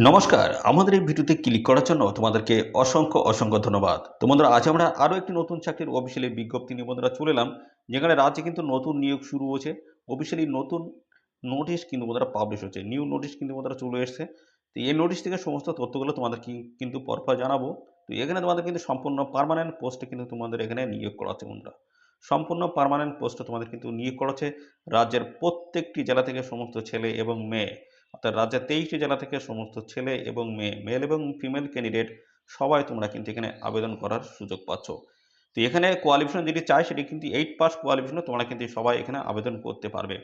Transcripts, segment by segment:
নমস্কার, আমাদের এই ভিডিওতে ক্লিক করার জন্য তোমাদেরকে অসংখ্য ধন্যবাদ। তো বন্ধুরা, আজ আমরা আরো একটি নতুন চাকরির অফিসিয়ালি বিজ্ঞপ্তি নিয়ে বন্ধুরা চলে এলাম, যেখানে রাজ্যে কিন্তু নতুন নিয়োগ শুরু হয়েছে। অফিসিয়ালি নতুন নোটিশ কিন্তু বন্ধুরা পাবলিশ হচ্ছে। নিউ নোটিশ কিন্তু বন্ধুরা চলে এসেছে। তো এই নোটিশ থেকে সমস্ত তথ্যগুলো তোমাদের কিন্তু পরপর জানাবো। তো এখানে তোমাদের কিন্তু সম্পূর্ণ পার্মানেন্ট পোস্টে কিন্তু তোমাদের এখানে নিয়োগ করা হচ্ছে বন্ধুরা। সম্পূর্ণ পার্মানেন্ট পোস্টে তোমাদের কিন্তু নিয়োগ করা হচ্ছে। রাজ্যের প্রত্যেকটি জেলা থেকে সমস্ত ছেলে এবং মেয়ে, অর্থাৎ রাজ্যের 23টি জেলা থেকে সমস্ত ছেলে এবং মেয়ে, মেল এবং ফিমেল ক্যান্ডিডেট সবাই তোমরা কিন্তু এখানে আবেদন করার সুযোগ পাচ্ছ। তো এখানে কোয়ালিফিকেশন যেটি চাই সেটি কিন্তু 8 পাস কোয়ালিফিকেশনে তোমরা কিন্তু সবাই এখানে আবেদন করতে পারবে।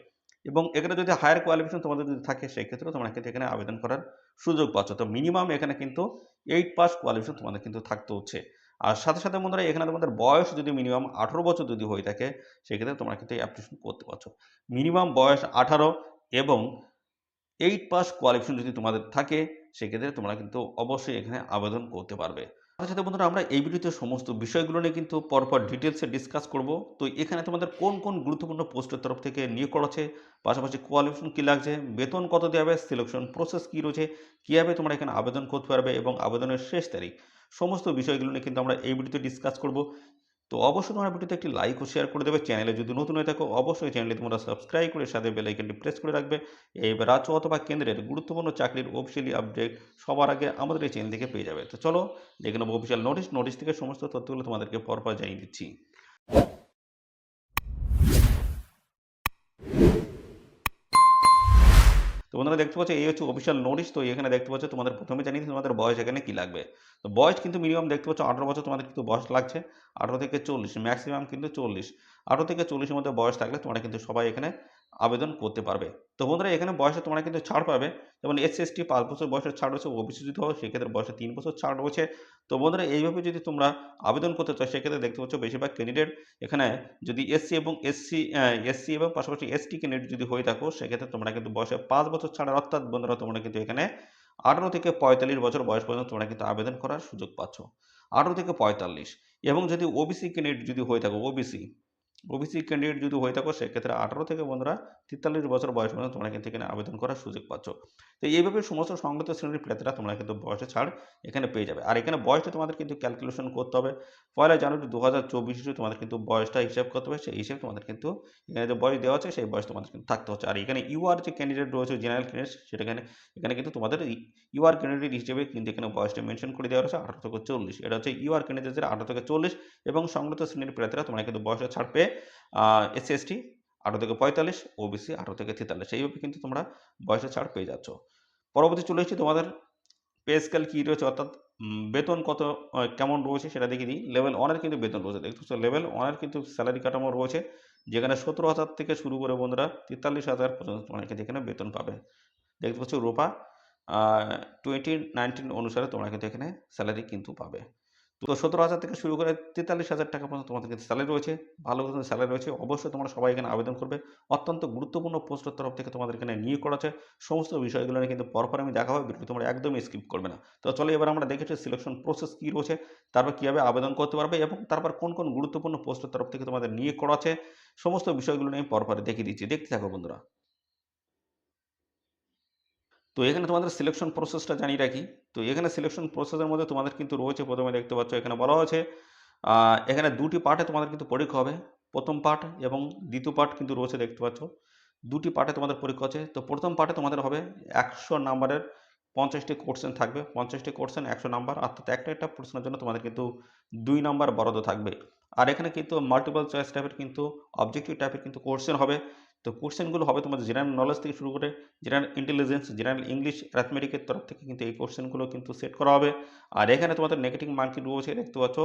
এবং এখানে যদি হায়ার কোয়ালিফিকেশন তোমাদের যদি থাকে সেক্ষেত্রেও তোমরা কিন্তু এখানে আবেদন করার সুযোগ পাচ্ছ। তো মিনিমাম এখানে কিন্তু 8 পাস কোয়ালিফিকেশন তোমাদের কিন্তু থাকতে হচ্ছে। আর সাথে বন্ধুরা, এখানে তোমাদের বয়স যদি মিনিমাম 18 বছর যদি হয়ে থাকে সেক্ষেত্রে তোমরা কিন্তু এই অ্যাপ্লিকেশন করতে পারছো। মিনিমাম বয়স 18 এবং 8 পাস কোয়ালিফিকেশন যদি তোমাদের থাকে সেক্ষেত্রে তোমরা কিন্তু অবশ্যই এখানে আবেদন করতে পারবে। সাথে বন্ধুরা, আমরা এই ভিডিওতে সমস্ত বিষয়গুলো নিয়ে কিন্তু পরপর ডিটেলসে ডিসকাস করব। তো এখানে তোমাদের কোন গুরুত্বপূর্ণ পোস্টের তরফ থেকে নিয়োগ করা হচ্ছে, পাশাপাশি কোয়ালিফিকেশন কী লাগছে, বেতন কত দেওয়া হবে, সিলেকশন প্রসেস কী রয়েছে, কীভাবে তোমরা এখানে আবেদন করতে পারবে এবং আবেদনের শেষ তারিখ, সমস্ত বিষয়গুলো নিয়ে কিন্তু আমরা এই ভিডিওতে ডিসকাস করব। তো অবশ্যই তোমরা ভিডিওতে একটি লাইক ও শেয়ার করে দেবে। চ্যানেলে যদি নতুন হয়ে থাকো অবশ্যই চ্যানেলটি তোমরা সাবস্ক্রাইব করে সাথে বেল আইকনটি প্রেস করে রাখবে। এই রাজ্য অথবা কেন্দ্রের গুরুত্বপূর্ণ চাকরির অফিসিয়ালি আপডেট সবার আগে আমাদের এই চ্যানেল থেকে পেয়ে যাবে। তো চলো দেখে নেবো অফিসিয়াল নোটিশ থেকে সমস্ত তথ্যগুলো তোমাদেরকে পরপর জানিয়ে দিচ্ছি। তো বন্ধুরা, দেখতে পাচ্ছ এই হচ্ছে অফিসিয়াল নোটিশ। তো এখানে দেখতে পাচ্ছ তোমাদের প্রথমে জানিয়ে দিচ্ছি তোমাদের বয়স এখানে কি লাগবে। তো বয়স কিন্তু মিনিমাম দেখতে পাচ্ছ 18 বছর তোমাদের কিন্তু বয়স লাগছে। 18 থেকে 40, ম্যাক্সিমাম কিন্তু 40। 18 থেকে 40 এর মধ্যে বয়স থাকলে তোমরা কিন্তু সবাই এখানে আবেদন করতে পারবে। তো বন্ধুরা, এখানে বয়সে তোমরা কিন্তু ছাড় পাবে। যেমন এসসি এসটি 5 বছর বয়সের ছাড় রয়েছে, ওবিসি যদি হয় সেক্ষেত্রে বয়সে 3 বছর ছাড় রয়েছে। তো বন্ধুরা, এইভাবে যদি তোমরা আবেদন করতে চাও সেক্ষেত্রে দেখতে পাচ্ছ বেশিরভাগ ক্যান্ডিডেট এখানে যদি এসসি এবং পাশাপাশি এসটি ক্যান্ডিডেট যদি হয়ে থাকো সেক্ষেত্রে তোমরা কিন্তু বয়সে 5 বছর ছাড়ার, অর্থাৎ বন্ধুরা তোমরা কিন্তু এখানে 18 থেকে 45 বছর বয়স পর্যন্ত তোমরা কিন্তু আবেদন করার সুযোগ পাচ্ছ। 18 থেকে 45। এবং যদি ওবিসি ক্যান্ডিডেট যদি হয়ে থাকো, ওবিসি ক্যান্ডিডেট যদি হয়ে থাকো সেক্ষেত্রে 18 থেকে বন্ধুরা 43 বছর বয়স পর্যন্ত তোমরা কিন্তু এখানে আবেদন করার সুযোগ পাচ্ছ। তো এইভাবে সমস্ত সংগঠিত শ্রেণীর প্রার্থীরা তোমরা কিন্তু বয়সে ছাড় এখানে পেয়ে যাবে। আর এখানে বয়সটা তোমাদের কিন্তু ক্যালকুলেশন করতে হবে। 1 জানুয়ারি 2024 তোমাদের কিন্তু বয়সটা হিসাব করতে হবে। সেই হিসেবে তোমাদের কিন্তু এখানে যে বয়স দেওয়া আছে সেই বয়স তোমাদের কিন্তু থাকতে হচ্ছে। আর এখানে ইউআর যে ক্যান্ডিডেট রয়েছে, জেনারেল ক্যান্ডিডেট, সেটা এখানে কিন্তু তোমাদের ইউআর ক্যান্ডিডেট হিসেবে কিন্তু এখানে বয়সটা মেনশন করে দেওয়া রয়েছে 18 থেকে 40। এটা হচ্ছে ইউআর ক্যান্ডিডেটদের 18 থেকে 40 এবং সংগঠিত শ্রেণীর প্রার্থীরা তোমরা কিন্তু বয়সে ছাড় পেয়ে এসসি এসটি 18 থেকে 45, ওবিসি 18 থেকে 43, এইভাবে কিন্তু তোমরা বয়সে ছাড় পেয়ে যাচ্ছ। পরবর্তী চলে এসেছি তোমাদের পে স্কেল কী রয়েছে, অর্থাৎ বেতন কত কেমন রয়েছে সেটা দেখিয়ে দিই। লেভেল 1 এর কিন্তু বেতন রয়েছে। দেখতে পাচ্ছ লেভেল 1 এর কিন্তু স্যালারি কাঠামো রয়েছে, যেখানে 17,000 থেকে শুরু করে বন্ধুরা 43,000 পর্যন্ত তোমরা কিন্তু এখানে বেতন পাবে। দেখতে পাচ্ছ রূপা 2019 অনুসারে তোমরা কিন্তু এখানে স্যালারি কিন্তু পাবে। তো 17,000 থেকে শুরু করে 43,000 টাকা পর্যন্ত তোমাদের কিন্তু স্যালারি রয়েছে। ভালো কিন্তু স্যালারি রয়েছে। অবশ্যই তোমরা সবাই এখানে আবেদন করবে। অত্যন্ত গুরুত্বপূর্ণ পোস্টের তরফ থেকে তোমাদের এখানে নিয়োগ করা আছে। সমস্ত বিষয়গুলো নিয়ে কিন্তু পরপর আমি দেখাবো। ভিডিওটি তোমরা একদমই স্কিপ করবে না। তো চলো এবার আমরা দেখেছি সিলেকশন প্রসেস কী রয়েছে, তারপর কীভাবে আবেদন করতে পারবে এবং তারপর কোন গুরুত্বপূর্ণ পোস্টের তরফ থেকে তোমাদের নিয়োগ করা আছে, সমস্ত বিষয়গুলো নিয়ে পরপর দেখিয়ে দিচ্ছি। দেখতে থাকো বন্ধুরা। তো এখানে তোমাদের সিলেকশন প্রসেসটা জানিয়ে রাখি। তো এখানে সিলেকশন প্রসেসের মধ্যে তোমাদের কিন্তু রয়েছে, প্রথমে দেখতে পাচ্ছ এখানে বলা হয়েছে এখানে 2টি পার্টে তোমাদের কিন্তু পরীক্ষা হবে। প্রথম পার্ট এবং দ্বিতীয় পার্ট কিন্তু রয়েছে, দেখতে পাচ্ছ 2টি পার্টে তোমাদের পরীক্ষা আছে। তো প্রথম পার্টে তোমাদের হবে 100 নাম্বারের 50টি কোশ্চেন থাকবে। 50টি কোশ্চেন 100 নাম্বার, অর্থাৎ একটা প্রশ্নের জন্য তোমাদের কিন্তু 2 নাম্বার বরাদ্দ থাকবে। আর এখানে কিন্তু মাল্টিপল চয়েস টাইপের কিন্তু অবজেক্টিভ টাইপের কিন্তু কোশ্চেন হবে। তো কোশ্চেনগুলো হবে তোমাদের জেনারেল নলেজ থেকে শুরু করে জেনারেল ইন্টেলিজেন্স, জেনারেল ইংলিশ, অ্যারিথমেটিকের তরফ থেকে কিন্তু এই কোশ্চেনগুলো কিন্তু সেট করা হবে। আর এখানে তোমাদের নেগেটিভ মার্কিং রয়েছে, দেখতে পাচ্ছ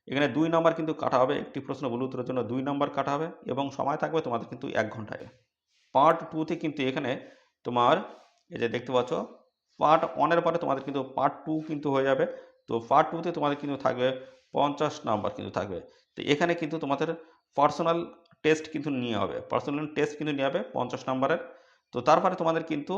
এখানে 2 নাম্বার কিন্তু কাটা হবে। একটি প্রশ্ন ভুল উত্তরের জন্য 2 নাম্বার কাটা হবে এবং সময় থাকবে তোমাদের কিন্তু 1 ঘন্টায়। পার্ট 2 তে কিন্তু এখানে তোমার এই যে দেখতে পাচ্ছ পার্ট 1 এর পরে তোমাদের কিন্তু পার্ট 2 কিন্তু হয়ে যাবে। তো পার্ট 2 তে তোমাদের কিন্তু থাকবে 50 নাম্বার কিন্তু থাকবে। তো এখানে কিন্তু তোমাদের পার্সোনাল টেস্ট কিন্তু নিয়ে হবে। পার্সোনাল টেস্ট কিন্তু নেওয়া হবে 50 নাম্বারের। তো তারপরে তোমাদের কিন্তু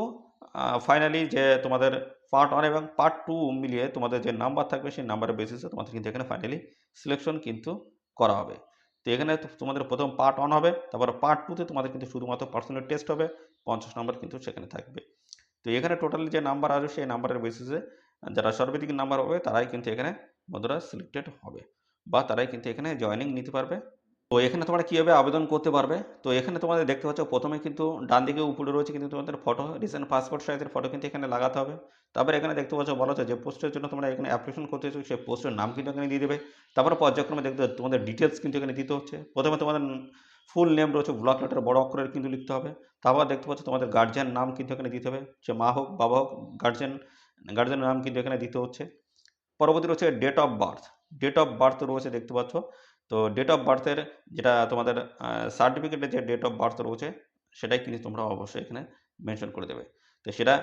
ফাইনালি যে তোমাদের পার্ট 1 এবং পার্ট 2 মিলিয়ে তোমাদের যে নাম্বার থাকবে সেই নাম্বারের বেসিসে তোমাদের কিন্তু এখানে ফাইনালি সিলেকশন কিন্তু করা হবে। তো এখানে তোমাদের প্রথম পার্ট 1 হবে, তারপর পার্ট 2 তে তোমাদের কিন্তু শুধুমাত্র পার্সোনাল টেস্ট হবে, 50 নাম্বার কিন্তু সেখানে থাকবে। তো এখানে টোটালি যে নাম্বার আসবে সেই নাম্বারের বেসিসে যারা সর্বাধিক নাম্বার হবে তারাই কিন্তু এখানে বন্ধুরা সিলেক্টেড হবে বা তারাই কিন্তু এখানে জয়েনিং নিতে পারবে। তো এখানে তোমরা কীভাবে আবেদন করতে পারবে, তো এখানে তোমাদের দেখতে পাচ্ছ প্রথমে কিন্তু ডান দিকে উপরে রয়েছে কিন্তু তোমাদের ফটো, রিসেন্ট পাসপোর্ট সাইজের ফটো কিন্তু এখানে লাগাতে হবে। তারপরে এখানে দেখতে পাচ্ছ বলা হচ্ছে যে পোস্টের জন্য তোমরা এখানে অ্যাপ্লিকেশন করতে হচ্ছে সেই পোস্টের নাম কিন্তু এখানে দিয়ে দেবে। তারপরে পর্যায়ক্রমে দেখতে তোমাদের ডিটেলস কিন্তু এখানে দিতে হচ্ছে। প্রথমে তোমাদের ফুল নেম রয়েছে ব্লক লেটার বড় অক্ষরের কিন্তু লিখতে হবে। তারপর দেখতে পাচ্ছ তোমাদের গার্জিয়ান নাম কিন্তু এখানে দিতে হবে, সে মা হোক বাবা হোক, গার্জিয়ানের নাম কিন্তু এখানে দিতে হচ্ছে। পরবর্তী রয়েছে date of birth, date of birth রয়েছে দেখতে পাচ্ছ। তো ডেট অফ বার্থের যেটা তোমাদের সার্টিফিকেটে যে ডেট অফ বার্থ রয়েছে সেটাই কিন্তু তোমরা অবশ্যই এখানে মেনশন করে দেবে। তো সেটা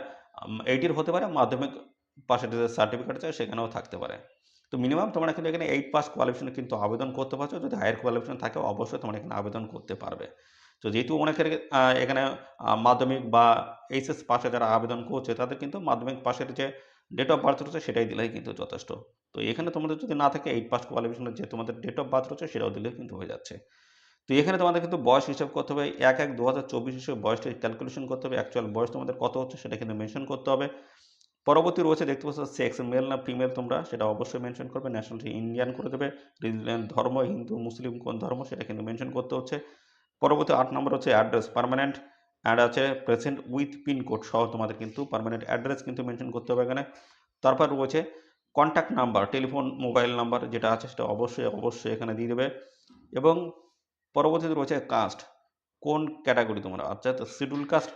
80 হতে পারে, মাধ্যমিক পাশের যে সার্টিফিকেট আছে সেখানেও থাকতে পারে। তো মিনিমাম তোমরা কিন্তু এখানে 8 পাস কোয়ালিফিকেশনে কিন্তু আবেদন করতে পারছো। যদি হায়ার কোয়ালিফিকেশন থাকে অবশ্যই তোমরা এখানে আবেদন করতে পারবে। তো যেহেতু অনেকের এখানে মাধ্যমিক বা এইচএস পাশে যারা আবেদন করছে তাদের কিন্তু মাধ্যমিক পাশের যে ডেট অফ বার্থ রয়েছে সেটাই দিলেই কিন্তু যথেষ্ট। তো এখানে তোমাদের যদি না থাকে 8 পাস কোয়ালিফিকেশনের যে তোমাদের ডেট অফ বার্থ রয়েছে সেটাও দিলেও কিন্তু হয়ে যাচ্ছে। তো এখানে তোমাদের কিন্তু বয়স হিসাব করতে হবে 1/1/2024 হিসেবে বয়সটা ক্যালকুলেশন করতে হবে। অ্যাকচুয়াল বয়স তোমাদের কত হচ্ছে সেটা কিন্তু মেনশন করতে হবে। পরবর্তী রয়েছে দেখতে পাচ্ছ সেক্স, মেল না ফিমেল তোমরা সেটা অবশ্যই মেনশন করবে। ন্যাশনালিটি ইন্ডিয়ান করে দেবে। রিলিজিয়ন ধর্ম হিন্দু মুসলিম কোন ধর্ম সেটা কিন্তু মেনশন করতে হচ্ছে। পরবর্তী 8 নম্বর হচ্ছে অ্যাড্রেস পার্মানেন্ট অ্যাড আছে প্রেজেন্ট উইথ পিনকোড সহ তোমাদের কিন্তু পার্মানেন্ট অ্যাড্রেস কিন্তু মেনশন করতে হবে এখানে। তারপর রয়েছে contact number, telephone mobile number যেটা আছে সেটা অবশ্যই এখানে দিয়ে দেবে। এবং পরবর্তীতে রয়েছে কাস্ট, কোন ক্যাটাগরি তোমরা, অর্থাৎ শিডিউল কাস্ট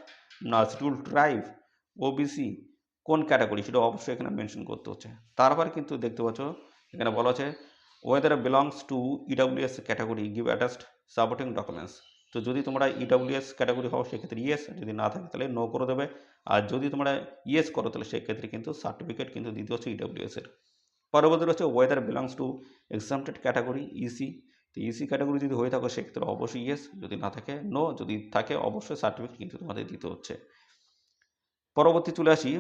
না শিডিউল ট্রাইব, ওবিসি, কোন ক্যাটাগরি সেটা অবশ্যই এখানে মেনশন করতে হচ্ছে। তারপর কিন্তু দেখতে পাচ্ছ এখানে বলা আছে weather belongs to EWS category give attached supporting documents. তো যদি তোমরা ইডাব্লিউএস ক্যাটাগরি হও সেক্ষেত্রে ইয়েস, যদি না থাকে তাহলে নো করে দেবে। আর যদি তোমরা ইয়েস করো তাহলে সেক্ষেত্রে কিন্তু সার্টিফিকেট কিন্তু দিতে হচ্ছে ইডাব্লিউএস এর। পরবর্তী রয়েছে weather belongs to exempted category EC. তো ইসি ক্যাটাগরি যদি হয়ে থাকো সেক্ষেত্রে অবশ্যই ইয়েস, যদি না থাকে নো, যদি থাকে অবশ্যই সার্টিফিকেট কিন্তু তোমাদের দিতে হচ্ছে। পরবর্তী চলে আসি,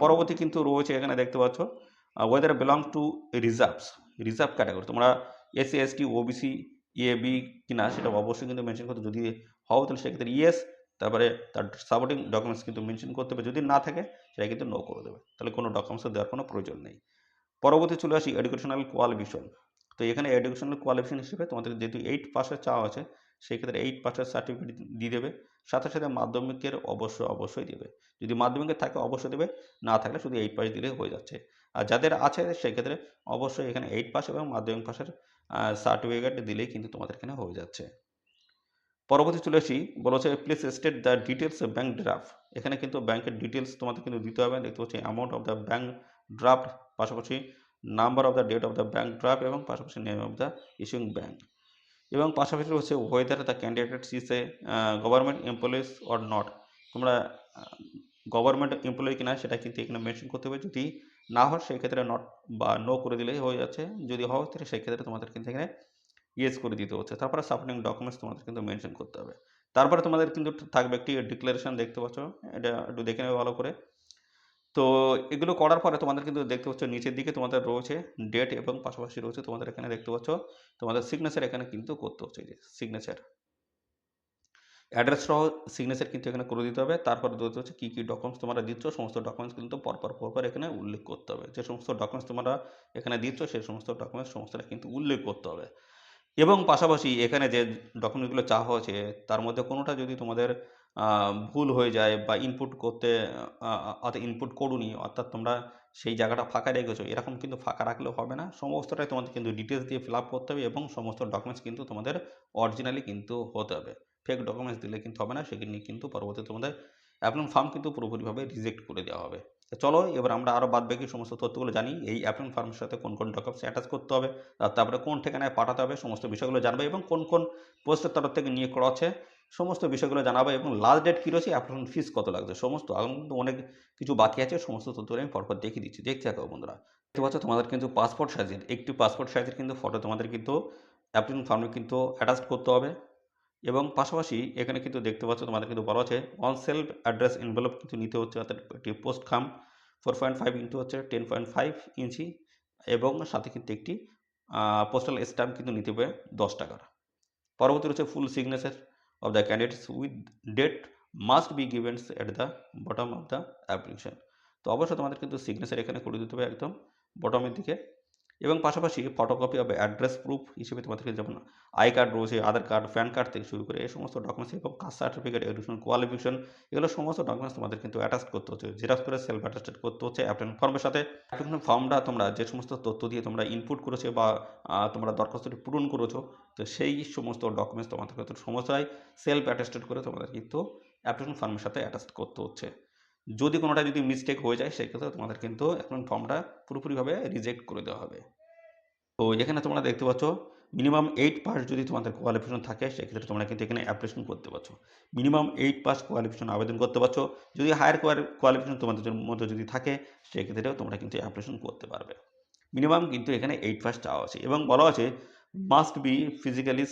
পরবর্তী কিন্তু রয়েছে এখানে দেখতে পাচ্ছ whether belong to reserve category, তোমরা SC ST OBC A B কিনা সেটা অবশ্যই কিন্তু মেনশন করতে, যদি হও তাহলে সেক্ষেত্রে ইয়েস, তারপরে তার সাপোর্টিং ডকুমেন্টস কিন্তু মেনশন করতে হবে, যদি না থাকে সেটা কিন্তু নো করে দেবে, তাহলে কোনো ডকুমেন্টস দেওয়ার কোনো প্রয়োজন নেই। পরবর্তী চলে আসি এডুকেশনাল কোয়ালিফিকেশন। তো এখানে এডুকেশনাল কোয়ালিফিকেশন হিসেবে তোমাদের যেহেতু 8 পাসের চাওয়া আছে সেই ক্ষেত্রে 8 পাসের সার্টিফিকেট দিয়ে দেবে। সাথে সাথে মাধ্যমিকের অবশ্যই দেবে, যদি মাধ্যমিকের থাকে অবশ্যই দেবে, না থাকলে শুধু 8 পাস দিলে হয়ে যাচ্ছে। আর যাদের আছে সেক্ষেত্রে অবশ্যই এখানে 8 পাস এবং মাধ্যমিক পাসের সার্টিফিকেট দিলেই কিন্তু তোমাদের এখানে হয়ে যাচ্ছে। পরবর্তী চলে আসি, বলা হচ্ছে please state the details bank draft. এখানে কিন্তু ব্যাংকের ডিটেলস তোমাদের কিন্তু দিতে হবে। দেখতে পাচ্ছি amount of the bank draft, পাশাপাশি number of the date of the bank draft এবং পাশাপাশি name of the issuing bank. এবং পাশাপাশি রয়েছে whether the candidate is a government employees or not. তোমরা গভর্নমেন্ট এমপ্লয়ি কিনা সেটা কিন্তু এখানে মেনশন করতে হবে। যদি না হয় সেক্ষেত্রে নট বা নো করে দিলেই হয়ে যাচ্ছে, যদি হয় তাহলে সেক্ষেত্রে তোমাদের কিন্তু এখানে ইয়েস করে দিতে হচ্ছে। তারপরে সাপোর্টিং ডকুমেন্টস তোমাদের কিন্তু মেনশন করতে হবে। তারপরে তোমাদের কিন্তু থাকবে একটি ডিক্লারেশন, দেখতে পাচ্ছ, এটা একটু দেখে নেবে ভালো করে। তো এগুলো করার পরে তোমাদের কিন্তু দেখতে পাচ্ছ নিচের দিকে তোমাদের রয়েছে ডেট এবং পাশাপাশি রয়েছে তোমাদের এখানে দেখতে পাচ্ছ তোমাদের সিগনেচার এখানে কিন্তু করতে হচ্ছে, যে সিগনেচার অ্যাড্রেস সহ সিগনেচার কিন্তু এখানে করে দিতে হবে। তারপরে দিতে হচ্ছে কী কী ডকুমেন্টস তোমরা দিচ্ছ, সমস্ত ডকুমেন্টস কিন্তু পরপর এখানে উল্লেখ করতে হবে। যে সমস্ত ডকুমেন্টস তোমরা এখানে দিচ্ছ সেই সমস্ত ডকুমেন্টস সমস্তটা কিন্তু উল্লেখ করতে হবে। এবং পাশাপাশি এখানে যে ডকুমেন্টগুলো চাওয়া হয়েছে তার মধ্যে কোনোটা যদি তোমাদের ভুল হয়ে যায় বা ইনপুট করতে অর্থাৎ ইনপুট করোনি, অর্থাৎ তোমরা সেই জায়গাটা ফাঁকা রেখেছো, এরকম কিন্তু ফাঁকা রাখলেও হবে না। সমস্তটাই তোমাদের কিন্তু ডিটেলস দিয়ে ফিল আপ করতে হবে এবং সমস্ত ডকুমেন্টস কিন্তু তোমাদের অরিজিনালি কিন্তু হতে হবে। ফেক ডকুমেন্টস দিলে কিন্তু হবে না, সেগুলি কিন্তু পরবর্তীতে তোমাদের অ্যাপ্লিকেশন ফর্ম কিন্তু পুরোপুরিভাবে রিজেক্ট করে দেওয়া হবে। তো চলো এবার আমরা আরও বাদবাকি সমস্ত তথ্যগুলো জানি, এই অ্যাপ্লিকেশন ফর্মের সাথে কোন কোন ডকুমেন্টস অ্যাটাচ করতে হবে, আর তারপরে কোন ঠিকানায় পাঠাতে হবে, সমস্ত বিষয়গুলো জানবে এবং কোন কোন পোস্টের তরফ থেকে নিয়োগ করা হচ্ছে সমস্ত বিষয়গুলো জানাবো। এবং লাস্ট ডেট কী রয়েছে, অ্যাপ্লিকেশন ফিস কত লাগছে, সমস্ত এখন কিন্তু অনেক কিছু বাকি আছে, সমস্ত তথ্যগুলো আমি পরপর দেখিয়ে দিচ্ছি, দেখতে থাকো বন্ধুরা। দেখতে পাচ্ছ তোমাদের কিন্তু পাসপোর্ট সাইজের একটি পাসপোর্ট সাইজের কিন্তু ফটো তোমাদের কিন্তু অ্যাপ্লিকেশন ফর্মে কিন্তু অ্যাটাচ করতে হবে। এবং পাশাপাশি এখানে কিন্তু দেখতে পাচ্ছ তোমাদের কিন্তু বলা আছে অন সেলফ অ্যাড্রেস এনভেলপ কিন্তু নিতে হচ্ছে, অর্থাৎ একটি পোস্ট খাম 4.5 ইঞ্চি হচ্ছে 10.5 ইঞ্চি এবং সাথে কিন্তু একটি পোস্টাল স্ট্যাম্প কিন্তু নিতে হবে 10 টাকার। পরবর্তী রয়েছে full signature of the candidates with date must be givens at the bottom of the application. তো অবশ্যই তোমাদের কিন্তু সিগনেচার এখানে করে দিতে হবে একদম বটমের দিকে। এবং পাশাপাশি ফটোকপি অফ অ্যাড্রেস প্রুফ হিসেবে তোমাদেরকে যেমন আই কার্ড রয়েছে, আধার কার্ড, প্যান কার্ড থেকে শুরু করে এই সমস্ত ডকুমেন্টস এবং কাস্ট সার্টিফিকেট, এডুকেশন কোয়ালিফিকেশন, এগুলো সমস্ত ডকুমেন্টস তোমাদের কিন্তু অ্যাটাচ করতে হচ্ছে। জেরক্স করে সেলফ অ্যাটাস্টেড করতে হচ্ছে অ্যাপ্লিকেশন ফর্মের সাথে। অ্যাপ্লিকেশন ফর্মটা তোমরা যে সমস্ত তথ্য দিয়ে তোমরা ইনপুট করেছো বা তোমরা দরখাস্তটি পূরণ করেছো, তো সেই সমস্ত ডকুমেন্টস তোমাদের কিন্তু সমস্যায় সেলফ অ্যাটাস্টেড করে তোমাদের কিন্তু অ্যাপ্লিকেশন ফর্মের সাথে অ্যাটাচ করতে হচ্ছে। যদি কোনোটা যদি মিস্টেক হয়ে যায় সেক্ষেত্রে তোমাদের কিন্তু অ্যাপ্লিকেশন ফর্মটা পুরোপুরিভাবে রিজেক্ট করে দেওয়া হবে। তো এখানে তোমরা দেখতে পাচ্ছ মিনিমাম 8 পাস যদি তোমাদের কোয়ালিফিকেশন থাকে সেক্ষেত্রে তোমরা কিন্তু এখানে অ্যাপ্লিকেশন করতে পারছো। মিনিমাম 8 পাস কোয়ালিফিকেশন আবেদন করতে পারছো। যদি হায়ার কোয়ালিফিকেশন তোমাদের মধ্যে যদি থাকে সেক্ষেত্রেও তোমরা কিন্তু অ্যাপ্লিকেশন করতে পারবে। মিনিমাম কিন্তু এখানে 8 পাস চাওয়া আছে এবং বলা আছে must be physically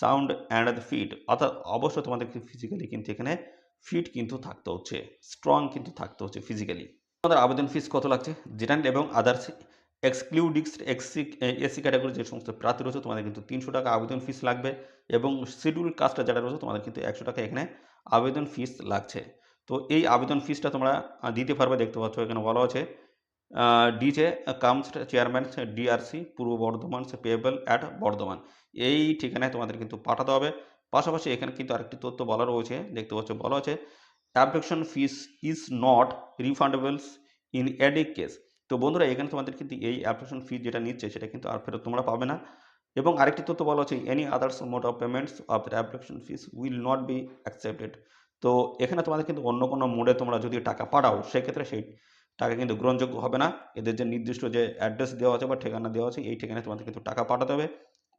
sound and fit, অর্থাৎ অবশ্যই তোমাদেরকে ফিজিক্যালি কিন্তু এখানে ফিট কিন্তু থাকতে হচ্ছে, স্ট্রং কিন্তু থাকতে হচ্ছে ফিজিক্যালি। আমাদের আবেদন ফিস কত লাগছে, জেনারেল এবং আদার্স এক্সক্লুডিং এসসি ক্যাটাগরি যে সমস্ত প্রার্থী রয়েছে তোমাদের কিন্তু 300 টাকা আবেদন ফিস লাগবে এবং শিডিউল কাস্টটা যারা রয়েছে তোমাদের কিন্তু 100 টাকা এখানে আবেদন ফিস লাগছে। তো এই আবেদন ফিসটা তোমরা দিতে পারবে। দেখতে পাচ্ছ এখানে বলা আছে DJ comes chairman DRC Purba Bardhaman payable at Bardhaman, এই ঠিকানায় তোমাদের কিন্তু পাঠাতে হবে। পাশাপাশি এখানে কিন্তু আরেকটি তথ্য বলা রয়েছে, দেখতে পাচ্ছ বলা আছে application fees is not refundables in any case. তো বন্ধুরা এখানে তোমাদের কিন্তু এই অ্যাপ্লিকেশন ফি যেটা নিচ্ছে সেটা কিন্তু আর ফেরত তোমরা পাবে না। এবং আরেকটি তথ্য বলা হচ্ছে any others mode of payments of the application fees will not be accepted. তো এখানে তোমাদের কিন্তু অন্য কোনো মোডে তোমরা যদি টাকা পাঠাও সেক্ষেত্রে সেই টাকা কিন্তু গ্রহণযোগ্য হবে না। এদের যে নির্দিষ্ট যে অ্যাড্রেস দেওয়া আছে বা ঠিকানা দেওয়া আছে এই ঠিকানায় তোমাদের কিন্তু টাকা পাঠাতে হবে।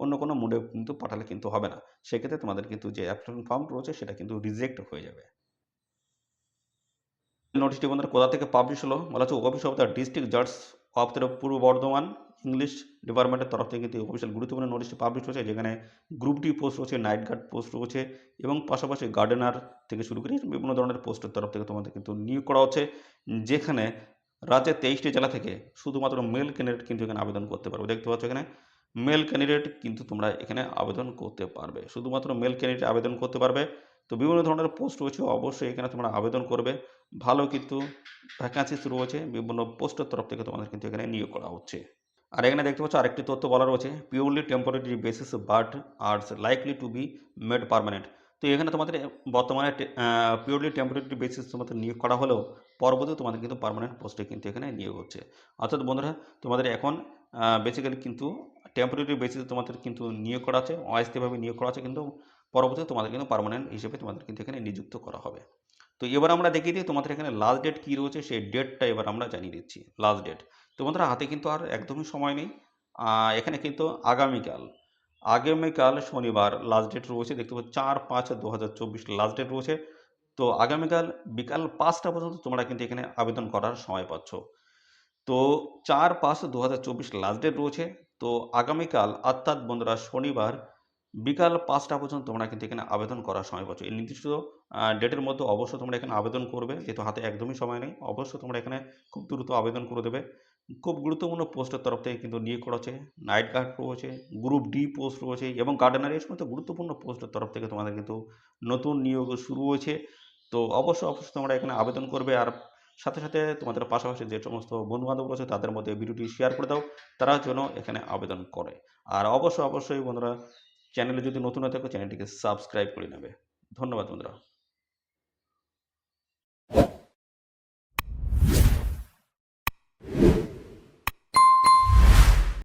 অন্য কোনো মোডে কিন্তু পাঠালে কিন্তু হবে না। সেক্ষেত্রে তোমাদের কিন্তু যে অ্যাপ্লিকেশন ফর্ম রয়েছে সেটা কিন্তু রিজেক্ট হয়ে যাবে। নোটিশটি বন্ধুরা কোথা থেকে পাবলিশ হলো, বলা হচ্ছে অফিস অফ দ্য ডিস্ট্রিক্ট জাজ of the Purba Bardhaman English ডিপার্টমেন্টের তরফ থেকে কিন্তু অফিসিয়াল গুরুত্বপূর্ণ নোটিশটি পাবলিশ হয়েছে, যেখানে গ্রুপ ডি পোস্ট রয়েছে, নাইট গার্ড পোস্ট রয়েছে এবং পাশাপাশি গার্ডেনার থেকে শুরু করে বিভিন্ন ধরনের পোস্টের তরফ থেকে তোমাদের কিন্তু নিয়োগ করা হচ্ছে, যেখানে রাজ্যের 23টি জেলা থেকে শুধুমাত্র মেল ক্যান্ডিডেট কিন্তু এখানে আবেদন করতে পারবে। দেখতে পাচ্ছ এখানে মেল ক্যান্ডিডেট কিন্তু তোমরা এখানে আবেদন করতে পারবে, শুধুমাত্র মেল ক্যান্ডিডেট আবেদন করতে পারবে। তো বিভিন্ন ধরনের পোস্ট রয়েছে, অবশ্যই এখানে তোমরা আবেদন করবে। ভালো কিন্তু ভ্যাকান্সিস রয়েছে, বিভিন্ন পোস্টের তরফ থেকে তোমাদের কিন্তু এখানে নিয়োগ করা হচ্ছে। আর এখানে দেখতে পাচ্ছ আরেকটি তথ্য বলা রয়েছে purely temporary basis but are likely to be made permanent. তো এখানে তোমাদের বর্তমানে পিওরলি টেম্পোরারি বেসিস তোমাদের নিয়োগ করা হলেও পরবর্তীতে তোমাদের কিন্তু পার্মানেন্ট পোস্টে কিন্তু এখানে নিয়োগ হচ্ছে। অর্থাৎ বন্ধুরা তোমাদের এখন বেসিক্যালি কিন্তু টেম্পোরারি বেসিসে তোমাদের কিন্তু নিয়োগ করা আছে, অস্থায়ীভাবে নিয়োগ করা আছে, কিন্তু পরবর্তীতে তোমাদের কিন্তু পার্মানেন্ট হিসেবে তোমাদের কিন্তু এখানে নিযুক্ত করা হবে। তো এবার আমরা দেখিয়ে দিই তোমাদের এখানে লাস্ট ডেট কী রয়েছে, সেই ডেটটা এবার আমরা জানিয়ে দিচ্ছি লাস্ট ডেট। তো বন্ধুরা হাতে কিন্তু আর একদমই সময় নেই, এখানে কিন্তু আগামীকাল শনিবার লাস্ট ডেট রয়েছে। দেখতে পাচ্ছি 4/5/2024 লাস্ট ডেট রয়েছে। তো আগামীকাল বিকাল 5টা পর্যন্ত তোমরা কিন্তু এখানে আবেদন করার সময় পাচ্ছ। তো 4/5/2024 লাস্ট ডেট রয়েছে। তো আগামীকাল অর্থাৎ বন্ধুরা শনিবার বিকাল 5টা পর্যন্ত তোমরা কিন্তু এখানে আবেদন করার সময় পাচ্ছ। এই নির্দিষ্ট ডেটের মধ্যে অবশ্যই তোমরা এখানে আবেদন করবে, যেহেতু হাতে একদমই সময় নেই। অবশ্যই তোমরা এখানে খুব দ্রুত আবেদন করে দেবে। খুব গুরুত্বপূর্ণ পোস্টের তরফ থেকে কিন্তু নিয়োগ করা হচ্ছে। নাইট গার্ড রয়েছে, গ্রুপ ডি পোস্ট রয়েছে এবং গার্ডেনার, এই সমস্ত গুরুত্বপূর্ণ পোস্টের তরফ থেকে তোমাদের কিন্তু নতুন নিয়োগ শুরু হয়েছে। তো অবশ্যই তোমরা এখানে আবেদন করবে। আর সাথে সাথে তোমাদের পাশাপাশি যে সমস্ত বন্ধুবান্ধব রয়েছে তাদের মধ্যে ভিডিওটি শেয়ার করে দাও, তারা যেন এখানে আবেদন করে। আর অবশ্যই বন্ধুরা চ্যানেলে যদি নতুন হয়ে থাকো চ্যানেলটিকে সাবস্ক্রাইব করে নেবে। ধন্যবাদ বন্ধুরা।